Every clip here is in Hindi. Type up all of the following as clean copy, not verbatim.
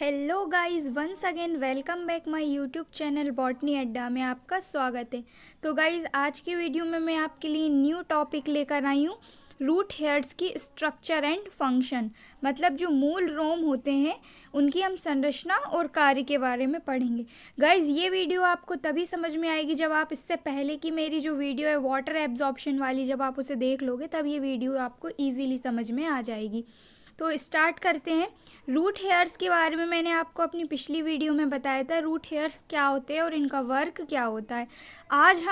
Hello guys, once again welcome back my YouTube channel botany Adda में आपका स्वागत है। तो गाइस, आज की वीडियो में मैं आपके लिए न्यू टॉपिक लेकर आई हूँ। रूट हेयर्स की स्ट्रक्चर एंड फंक्शन, मतलब जो मूल रोम होते हैं उनकी हम संरचना और कार्य के बारे में पढ़ेंगे। गाइस, ये वीडियो आपको तभी समझ में आएगी जब आप इससे पहले की मेरी जो वीडियो है वाटर एब्जॉर्प्शन वाली, जब आप उसे देख लोगे तब ये वीडियो आपको ईजिली समझ में आ जाएगी। तो स्टार्ट करते हैं। रूट हेयर्स के बारे में मैंने आपको अपनी पिछली वीडियो में बताया था, रूट हेयर्स क्या होते हैं और इनका वर्क क्या होता है। आज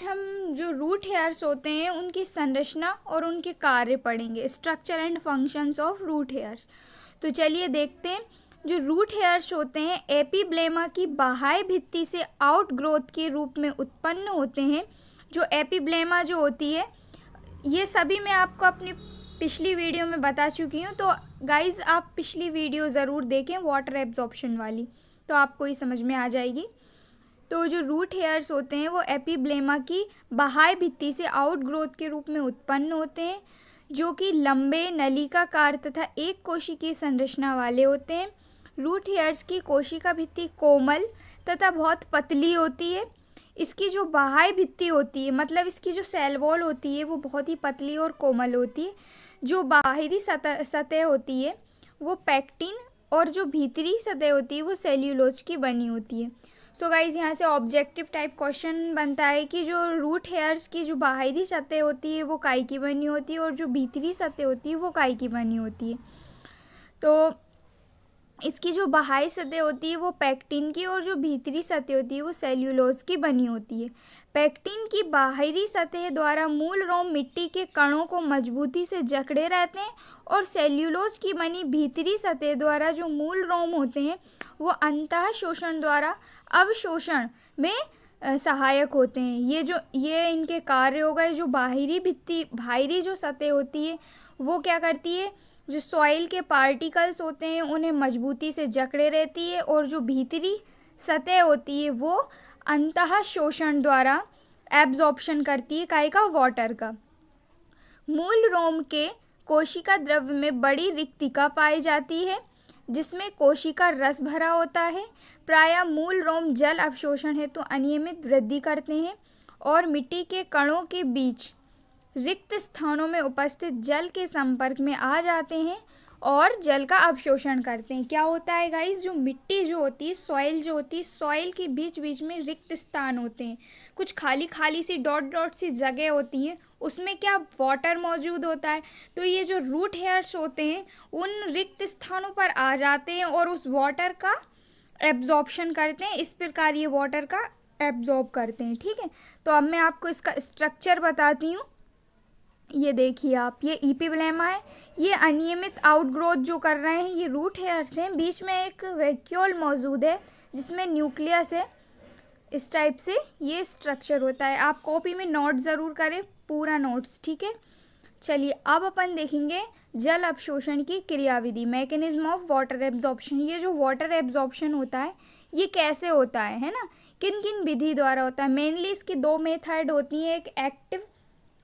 हम जो रूट हेयर्स होते हैं उनकी संरचना और उनके कार्य पढ़ेंगे, structure and functions of root hairs. तो चलिए देखते हैं। जो रूट हेयर्स होते हैं एपिब्लेमा की बाह्य भित्ति से आउट ग्रोथ के रूप में उत्पन्न होते हैं। जो एपिब्लेमा जो होती है, ये सभी मैं आपको अपनी पिछली वीडियो में बता चुकी हूँ। तो गाइज़, आप पिछली वीडियो ज़रूर देखें वाटर एब्जॉर्प्शन वाली, तो आपको ये समझ में आ जाएगी। तो जो रूट हेयर्स होते हैं वो एपिब्लेमा की बाह्य भित्ति से आउट ग्रोथ के रूप में उत्पन्न होते हैं, जो कि लंबे नलिकाकार तथा एक कोशिकीय संरचना वाले होते हैं। रूट हेयर्स की कोशिका भित्ति कोमल तथा बहुत पतली होती है। इसकी जो बाह्य भित्ति होती है, मतलब इसकी जो सेल वॉल होती है, वो बहुत ही पतली और कोमल होती है। जो बाहरी सतह होती है वो पैक्टिन, और जो भीतरी सतह होती है वो सेल्यूलोज की बनी होती है। सो गाइज, यहाँ से ऑब्जेक्टिव टाइप क्वेश्चन बनता है कि जो रूट हेयर्स की जो बाहरी सतह होती है वो काई की बनी होती है और जो भीतरी सतह होती है वो काई की बनी होती है। तो इसकी जो बाह्य सतह होती है वो पैक्टिन की, और जो भीतरी सतह होती है वो सेल्यूलोज की बनी होती है। पैक्टिन की बाहरी सतह द्वारा मूल रोम मिट्टी के कणों को मजबूती से जकड़े रहते हैं, और सेल्यूलोज की बनी भीतरी सतह द्वारा जो मूल रोम होते हैं वो अंतः शोषण द्वारा अवशोषण में सहायक होते हैं। ये इनके कार्य हो गए। जो बाहरी जो सतह होती है वो क्या करती है, जो सॉइल के पार्टिकल्स होते हैं उन्हें मजबूती से जकड़े रहती है, और जो भीतरी सतह होती है वो अंतः शोषण द्वारा एब्जॉर्प्शन करती है काई का, वाटर का। मूल रोम के कोशिका द्रव्य में बड़ी रिक्तिका पाई जाती है जिसमें कोशिका रस भरा होता है। प्रायः मूल रोम जल अवशोषण हेतु अनियमित वृद्धि करते हैं और मिट्टी के कणों के बीच रिक्त स्थानों में उपस्थित जल के संपर्क में आ जाते हैं और जल का अवशोषण करते हैं। क्या होता है गाइस, जो मिट्टी जो होती है, सॉइल जो होती है, सॉइल के बीच बीच में रिक्त स्थान होते हैं, कुछ खाली खाली सी डॉट डॉट सी जगह होती हैं, उसमें क्या वाटर मौजूद होता है। तो ये जो रूट हेयर्स होते हैं उन रिक्त स्थानों पर आ जाते हैं और उस वाटर का एब्जॉर्प्शन करते हैं। इस प्रकार ये वाटर का एब्जॉर्ब करते हैं। ठीक है, तो अब मैं आपको इसका स्ट्रक्चर बताती हूँ। ये देखिए आप, ये इपिब्लेमा है। ये अनियमित आउटग्रोथ जो कर रहे हैं ये रूट हेयर्स हैं। बीच में एक वैक्यूल मौजूद है जिसमें न्यूक्लियस है। इस टाइप से ये स्ट्रक्चर होता है। आप कॉपी में नोट ज़रूर करें, पूरा नोट्स। ठीक है, चलिए अब अपन देखेंगे जल अवशोषण की क्रियाविधि, मैकेनिज्म ऑफ वाटर एब्जॉर्प्शन। ये जो वाटर एब्जॉर्प्शन होता है ये कैसे होता है ना, किन किन विधि द्वारा होता है। मेनली इसकी दो मेथड होती हैं, एक एक्टिव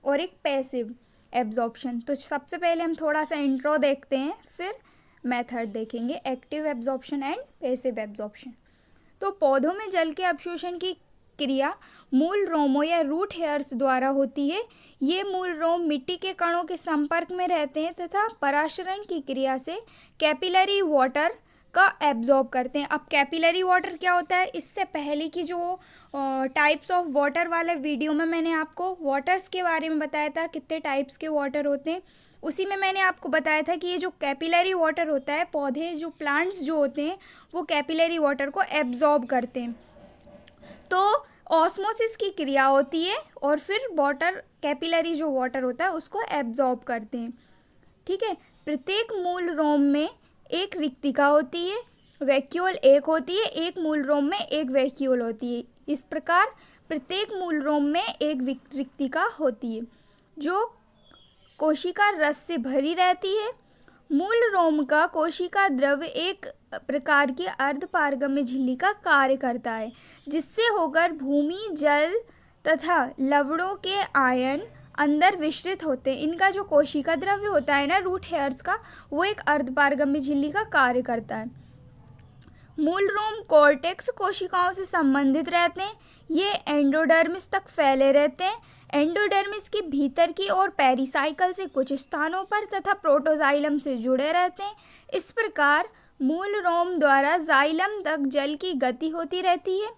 और एक पैसिव एब्जॉर्प्शन। तो सबसे पहले हम थोड़ा सा इंट्रो देखते हैं, फिर मेथड देखेंगे, active absorption and passive absorption. तो पौधों में जल के अवशोषण की क्रिया मूल रोमों या रूट हेयर्स द्वारा होती है। ये मूल रोम मिट्टी के कणों के संपर्क में रहते हैं तथा पराशरण की क्रिया से कैपिलरी वाटर का एब्जॉर्ब करते हैं। अब कैपिलरी वाटर क्या होता है, इससे पहले की जो टाइप्स ऑफ वाटर वाले वीडियो में मैंने आपको वाटर्स के बारे में बताया था, कितने टाइप्स के वाटर होते हैं। उसी में मैंने आपको बताया था कि ये जो कैपिलरी वाटर होता है, पौधे जो प्लांट्स जो होते हैं वो कैपिलरी वाटर को एब्जॉर्ब करते हैं। तो ऑस्मोसिस की क्रिया होती है और फिर वाटर, कैपिलरी जो वाटर होता है उसको एब्जॉर्ब करते हैं। ठीक है, प्रत्येक मूल रोम में एक रिक्तिका होती है, वैक्यूल एक होती है, एक मूल रोम में एक वैक्यूल होती है। इस प्रकार प्रत्येक मूल रोम में एक रिक्तिका होती है जो कोशिका रस से भरी रहती है। मूल रोम का कोशिका द्रव्य एक प्रकार की अर्धपारगम्य झिल्ली का कार्य करता है, जिससे होकर भूमि, जल तथा लवणों के आयन अंदर विस्तृत होते हैं। इनका जो कोशिका द्रव्य होता है ना रूट हेयर्स का, वो एक अर्धपारगम्य झिल्ली का कार्य करता है। मूल रोम कॉर्टेक्स कोशिकाओं से संबंधित रहते हैं। ये एंडोडर्मिस तक फैले रहते हैं। एंडोडर्मिस के भीतर की ओर पेरिसाइकल से कुछ स्थानों पर तथा प्रोटोजाइलम से जुड़े रहते हैं। इस प्रकार मूल रोम द्वारा जाइलम तक जल की गति होती रहती है।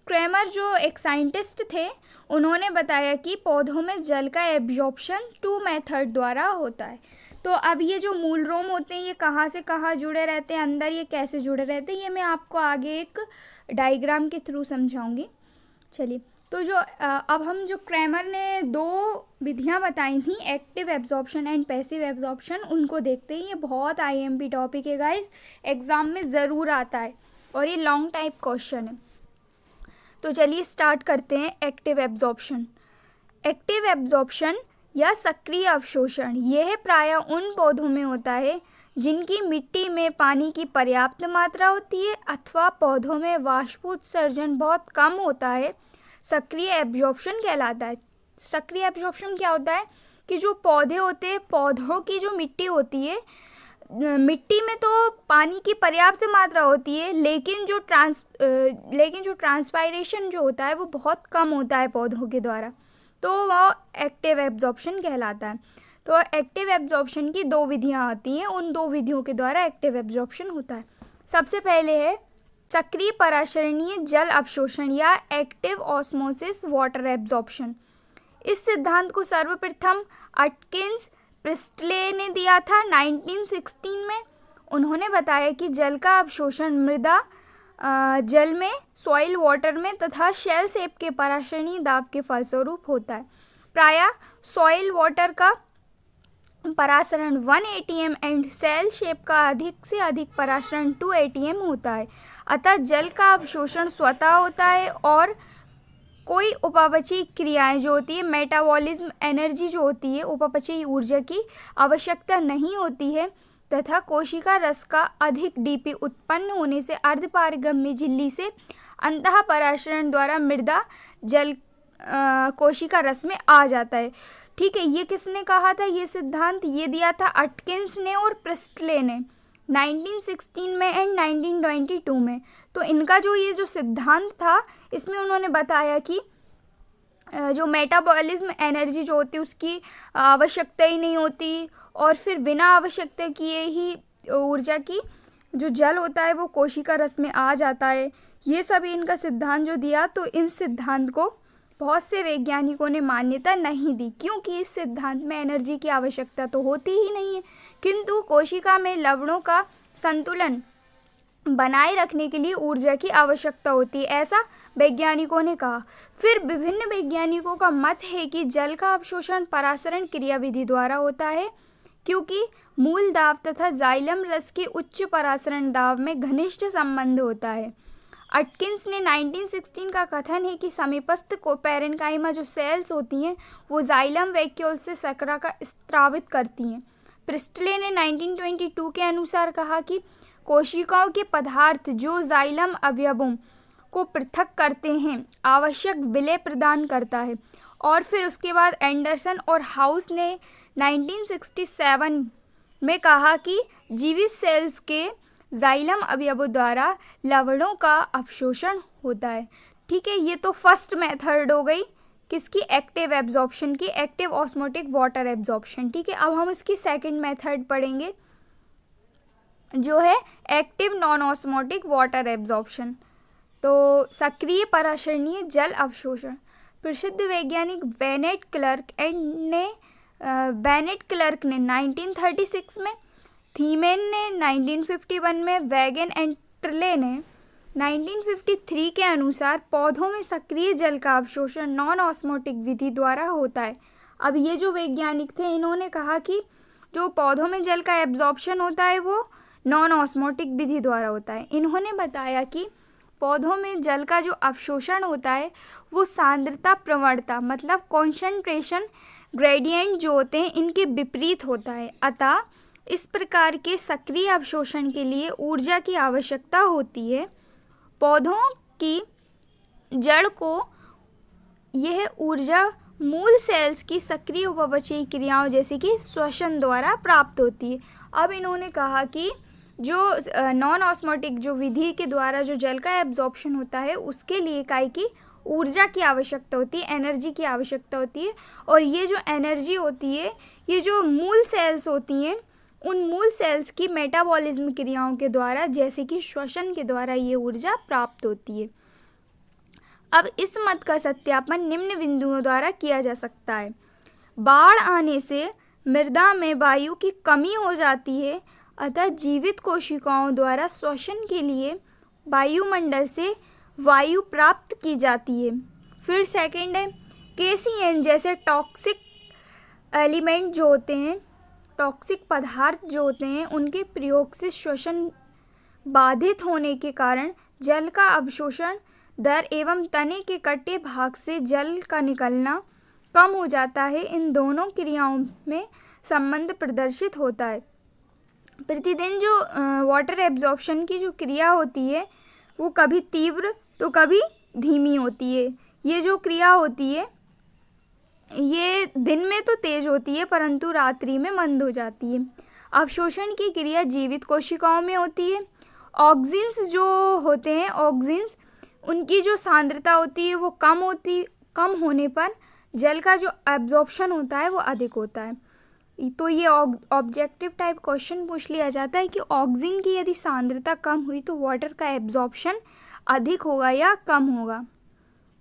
क्रेमर जो एक साइंटिस्ट थे, उन्होंने बताया कि पौधों में जल का एब्जॉर्प्शन 2 मेथड द्वारा होता है। तो अब ये जो मूल रोम होते हैं, ये कहाँ से कहाँ जुड़े रहते हैं, अंदर ये कैसे जुड़े रहते हैं, ये मैं आपको आगे एक डायग्राम के थ्रू समझाऊंगी। चलिए, तो जो अब हम जो क्रेमर ने 2 विधियाँ बताई थी, active absorption and passive absorption, उनको देखते हैं। ये बहुत IMP टॉपिक है गाइस, एग्ज़ाम में ज़रूर आता है और ये लॉन्ग टाइप क्वेश्चन है। तो चलिए स्टार्ट करते हैं। Active absorption. एक्टिव एब्जॉर्प्शन या सक्रिय अवशोषण यह प्रायः उन पौधों में होता है जिनकी मिट्टी में पानी की पर्याप्त मात्रा होती है अथवा पौधों में वाष्पोत्सर्जन बहुत कम होता है। सक्रिय एब्जॉर्प्शन कहलाता है। सक्रिय एब्जॉर्प्शन क्या होता है कि जो पौधे होते हैं, पौधों की जो मिट्टी होती है, मिट्टी में तो पानी की पर्याप्त मात्रा होती है, लेकिन जो ट्रांसपायरेशन जो होता है वो बहुत कम होता है पौधों के द्वारा, तो वह एक्टिव एब्जॉर्प्शन कहलाता है। तो एक्टिव एब्जॉर्प्शन की 2 विधियाँ आती हैं, उन 2 विधियों के द्वारा एक्टिव एब्जॉर्प्शन होता है। सबसे पहले है सक्रिय पराशरणीय जल अवशोषण या एक्टिव ऑस्मोसिस वाटर एब्जॉर्प्शन। इस सिद्धांत को सर्वप्रथम अटकिंस प्रिस्टले ने दिया था 1916 में। उन्होंने बताया कि जल का अवशोषण मृदा जल में, सॉइल वाटर में तथा शेल शेप के पराशरणीय दाब के फलस्वरूप होता है। प्रायः सॉइल वाटर का परासरण 1 atm एंड सेल शेप का अधिक से अधिक परासरण 2 atm होता है। अतः जल का अवशोषण स्वतः होता है और कोई उपापचयी क्रियाएं जो होती है, मेटाबॉलिज्म एनर्जी जो होती है, उपापचयी ऊर्जा की आवश्यकता नहीं होती है तथा कोशिका रस का अधिक डीपी उत्पन्न होने से अर्धपारगम्य झिल्ली से अंतः पराशरण द्वारा मृदा जल कोशिका रस में आ जाता है। ठीक है, ये किसने कहा था? ये सिद्धांत ये दिया था अटकिंस ने और प्रिस्टले ने 1916 में एंड 1922 में। तो इनका जो ये जो सिद्धांत था, इसमें उन्होंने बताया कि जो मेटाबॉलिज्म एनर्जी जो होती है उसकी आवश्यकता ही नहीं होती और फिर बिना आवश्यकता किए ही ऊर्जा की जो जल होता है वो कोशिका रस में आ जाता है। ये सभी इनका सिद्धांत जो दिया, तो इन सिद्धांत को बहुत से वैज्ञानिकों ने मान्यता नहीं दी, क्योंकि इस सिद्धांत में एनर्जी की आवश्यकता तो होती ही नहीं है, किंतु कोशिका में लवणों का संतुलन बनाए रखने के लिए ऊर्जा की आवश्यकता होती है, ऐसा वैज्ञानिकों ने कहा। फिर विभिन्न वैज्ञानिकों का मत है कि जल का अवशोषण परासरण क्रियाविधि द्वारा होता है, क्योंकि मूल दाब तथा जाइलम रस के उच्च परासरण दाब में घनिष्ठ संबंध होता है। अटकिंस ने 1916 का कथन है कि समीपस्थ को पैरेन्काइमा जो सेल्स होती हैं वो जाइलम वैक्यूल से शर्करा का स्त्रावित करती हैं। प्रिस्टले ने 1922 के अनुसार कहा कि कोशिकाओं के पदार्थ जो जाइलम अवयवों को पृथक करते हैं आवश्यक विलय प्रदान करता है। और फिर उसके बाद एंडरसन और हाउस ने 1967 में कहा कि जीवित सेल्स के जाइलम अवयवों द्वारा लवणों का अवशोषण होता है। ठीक है, ये तो फर्स्ट मेथड हो गई किसकी? एक्टिव एब्जॉर्प्शन की, एक्टिव ऑस्मोटिक वाटर एब्जॉर्प्शन। ठीक है, अब हम इसकी सेकंड मेथड पढ़ेंगे जो है active non osmotic water absorption. तो सक्रिय पराशरणीय जल अवशोषण। प्रसिद्ध वैज्ञानिक बेनेट क्लर्क ने 1936 में, थीमेन ने 1951 में, वैगन एंड ट्रले ने 1953 के अनुसार पौधों में सक्रिय जल का अवशोषण नॉन ऑस्मोटिक विधि द्वारा होता है। अब ये जो वैज्ञानिक थे इन्होंने कहा कि जो पौधों में जल का एब्जॉर्प्शन होता है वो नॉन ऑस्मोटिक विधि द्वारा होता है। इन्होंने बताया कि पौधों में जल का जो अवशोषण होता है वो सांद्रता प्रवणता मतलब कॉन्सेंट्रेशन ग्रेडियंट जो होते हैं इनके विपरीत होता है। अतः इस प्रकार के सक्रिय अवशोषण के लिए ऊर्जा की आवश्यकता होती है। पौधों की जड़ को यह ऊर्जा मूल सेल्स की सक्रिय उपपचयी क्रियाओं जैसे कि श्वसन द्वारा प्राप्त होती है। अब इन्होंने कहा कि जो नॉन ऑस्मोटिक जो विधि के द्वारा जो जल का एब्जॉर्प्शन होता है उसके लिए काय की ऊर्जा की आवश्यकता होती है, एनर्जी की आवश्यकता होती है। और ये जो एनर्जी होती है ये जो मूल सेल्स होती हैं उन मूल सेल्स की मेटाबॉलिज्म क्रियाओं के द्वारा जैसे कि श्वसन के द्वारा ये ऊर्जा प्राप्त होती है। अब इस मत का सत्यापन निम्न बिंदुओं द्वारा किया जा सकता है। बाढ़ आने से मृदा में वायु की कमी हो जाती है, अतः जीवित कोशिकाओं द्वारा श्वसन के लिए वायुमंडल से वायु प्राप्त की जाती है। फिर सेकंड है KCN जैसे टॉक्सिक एलिमेंट जो होते हैं, टॉक्सिक पदार्थ जो होते हैं, उनके प्रयोग से श्वसन बाधित होने के कारण जल का अवशोषण दर एवं तने के कटे भाग से जल का निकलना कम हो जाता है। इन दोनों क्रियाओं में संबंध प्रदर्शित होता है। प्रतिदिन जो वाटर एब्जॉर्प्शन की जो क्रिया होती है वो कभी तीव्र तो कभी धीमी होती है। ये जो क्रिया होती है ये दिन में तो तेज होती है परंतु रात्रि में मंद हो जाती है। अवशोषण की क्रिया जीवित कोशिकाओं में होती है। ऑक्सिन्स जो होते हैं, ऑक्सिन्स उनकी जो सांद्रता होती है वो कम होने पर जल का जो एब्जॉर्प्शन होता है वो अधिक होता है। तो ये ऑब्जेक्टिव टाइप क्वेश्चन पूछ लिया जाता है कि ऑक्सीजन की यदि सांद्रता कम हुई तो वाटर का एब्जॉर्प्शन अधिक होगा या कम होगा।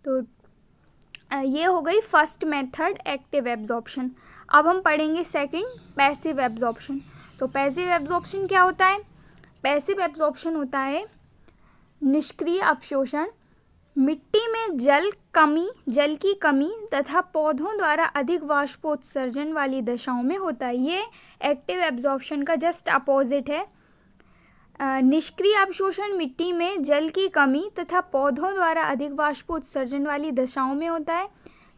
तो ये हो गई फर्स्ट मेथड एक्टिव एब्जॉर्प्शन। अब हम पढ़ेंगे सेकंड पैसिव एब्जॉर्प्शन। तो पैसिव एब्जॉर्प्शन क्या होता है? पैसिव एब्जॉर्प्शन होता है निष्क्रिय अवशोषण। मिट्टी में जल की कमी तथा पौधों द्वारा अधिक वाष्पोत्सर्जन वाली दशाओं में होता है। ये एक्टिव एब्जॉर्प्शन का जस्ट अपोजिट है। निष्क्रिय अवशोषण मिट्टी में जल की कमी तथा पौधों द्वारा अधिक वाष्पोत्सर्जन वाली दशाओं में होता है,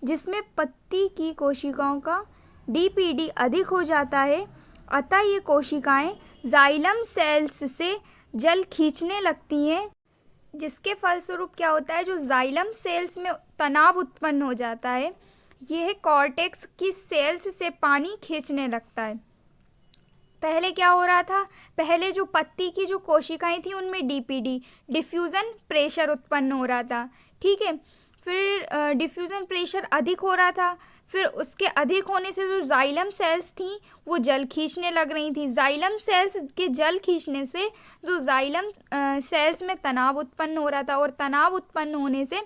जिसमें पत्ती की कोशिकाओं का DPD अधिक हो जाता है। अतः ये कोशिकाएं जाइलम सेल्स से जल खींचने लगती हैं, जिसके फलस्वरूप क्या होता है, जो जाइलम सेल्स में तनाव उत्पन्न हो जाता है, यह कॉर्टेक्स की सेल्स से पानी खींचने लगता है। पहले क्या हो रहा था? पहले जो पत्ती की जो कोशिकाएं थी उनमें DPD डिफ्यूज़न प्रेशर उत्पन्न हो रहा था, ठीक है। फिर डिफ्यूज़न प्रेशर अधिक हो रहा था, फिर उसके अधिक होने से जो जाइलम सेल्स थी वो जल खींचने लग रही थी। जाइलम सेल्स के जल खींचने से जो जाइलम सेल्स में तनाव उत्पन्न हो रहा था, और तनाव उत्पन्न होने से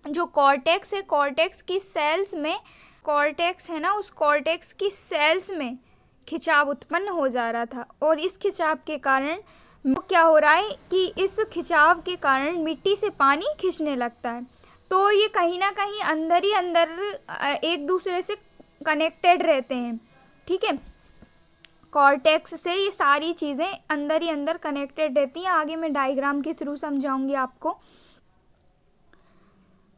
जो कॉर्टेक्स है, कॉर्टेक्स की सेल्स में, कॉर्टेक्स है ना, उस कॉर्टेक्स की सेल्स में खिंचाव उत्पन्न हो जा रहा था। और इस खिंचाव के कारण क्या हो रहा है कि इस खिंचाव के कारण मिट्टी से पानी खींचने लगता है। तो ये कहीं ना कहीं अंदर ही अंदर एक दूसरे से कनेक्टेड रहते हैं, ठीक है। कॉर्टेक्स से ये सारी चीज़ें अंदर ही अंदर कनेक्टेड रहती हैं। आगे मैं डायग्राम के थ्रू समझाऊंगी आपको।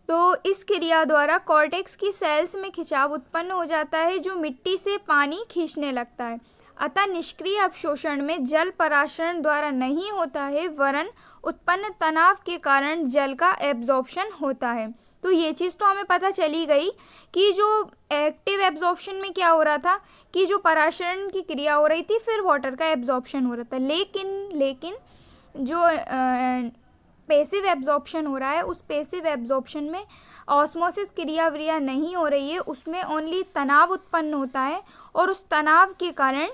तो इस क्रिया द्वारा कॉर्टेक्स की सेल्स में खिंचाव उत्पन्न हो जाता है, जो मिट्टी से पानी खींचने लगता है। अतः निष्क्रिय अवशोषण में जल पराशरण द्वारा नहीं होता है, वरन उत्पन्न तनाव के कारण जल का एब्जॉर्प्शन होता है। तो ये चीज़ तो हमें पता चली गई कि जो एक्टिव एब्जॉर्प्शन में क्या हो रहा था कि जो पराशरण की क्रिया हो रही थी, फिर वाटर का एब्जॉर्प्शन हो रहा था। लेकिन जो पैसिव एब्जॉर्प्शन हो रहा है, उस पैसिव एब्जॉर्प्शन में ऑस्मोसिस क्रिया नहीं हो रही है, उसमें ओनली तनाव उत्पन्न होता है और उस तनाव के कारण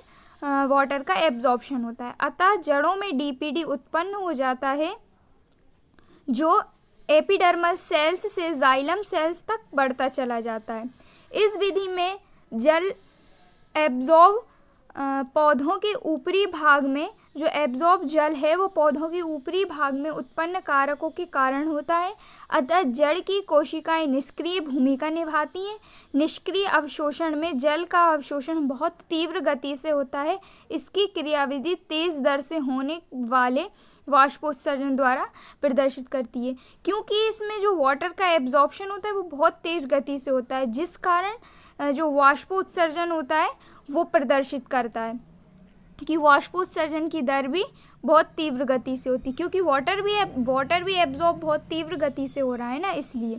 वाटर का एब्जॉर्प्शन होता है। अतः जड़ों में DPD उत्पन्न हो जाता है, जो एपिडर्मल सेल्स से जाइलम सेल्स तक बढ़ता चला जाता है। इस विधि में जल एब्जॉर्ब पौधों के ऊपरी भाग में, जो एब्जॉर्ब जल है वो पौधों के ऊपरी भाग में उत्पन्न कारकों के कारण होता है। अतः जड़ की कोशिकाएं निष्क्रिय भूमिका निभाती हैं। निष्क्रिय अवशोषण में जल का अवशोषण बहुत तीव्र गति से होता है। इसकी क्रियाविधि तेज दर से होने वाले वाष्पोत्सर्जन द्वारा प्रदर्शित करती है, क्योंकि इसमें जो वाटर का एब्जॉर्प्शन होता है वो बहुत तेज गति से होता है, जिस कारण जो वाष्पोत्सर्जन होता है वो प्रदर्शित करता है कि वाष्पोत्सर्जन की दर भी बहुत तीव्र गति से होती है, क्योंकि वाटर भी एब्जॉर्ब बहुत तीव्र गति से हो रहा है ना, इसलिए।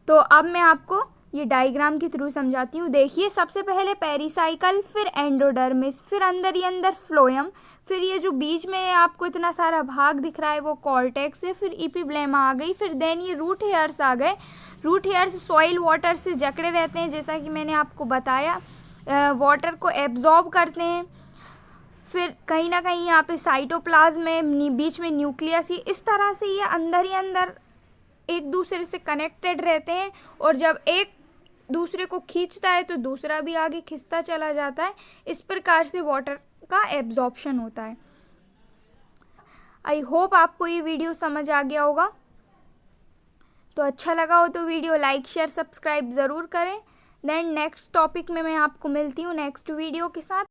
तो अब मैं आपको ये डायग्राम के थ्रू समझाती हूँ। देखिए, सबसे पहले पेरिसाइकल, फिर एंडोडर्मिस, फिर अंदर ही अंदर फ्लोएम, फिर ये जो बीच में आपको इतना सारा भाग दिख रहा है वो कॉर्टेक्स है, फिर इपिब्लेमा आ गई, फिर देन ये रूट हेयर्स आ गए। रूट हेयर्स सॉइल वाटर से जकड़े रहते हैं, जैसा कि मैंने आपको बताया, वाटर को एब्जॉर्ब करते हैं। फिर कहीं ना कहीं यहाँ पे साइटोप्लाज्म में बीच में न्यूक्लियस, इस तरह से ये अंदर ही अंदर एक दूसरे से कनेक्टेड रहते हैं, और जब एक दूसरे को खींचता है तो दूसरा भी आगे खिंचता चला जाता है। इस प्रकार से वाटर का एब्जॉर्प्शन होता है। आई होप आपको ये वीडियो समझ आ गया होगा। तो अच्छा लगा हो तो वीडियो लाइक शेयर सब्सक्राइब ज़रूर करें। देन नेक्स्ट टॉपिक में मैं आपको मिलती हूँ नेक्स्ट वीडियो के साथ।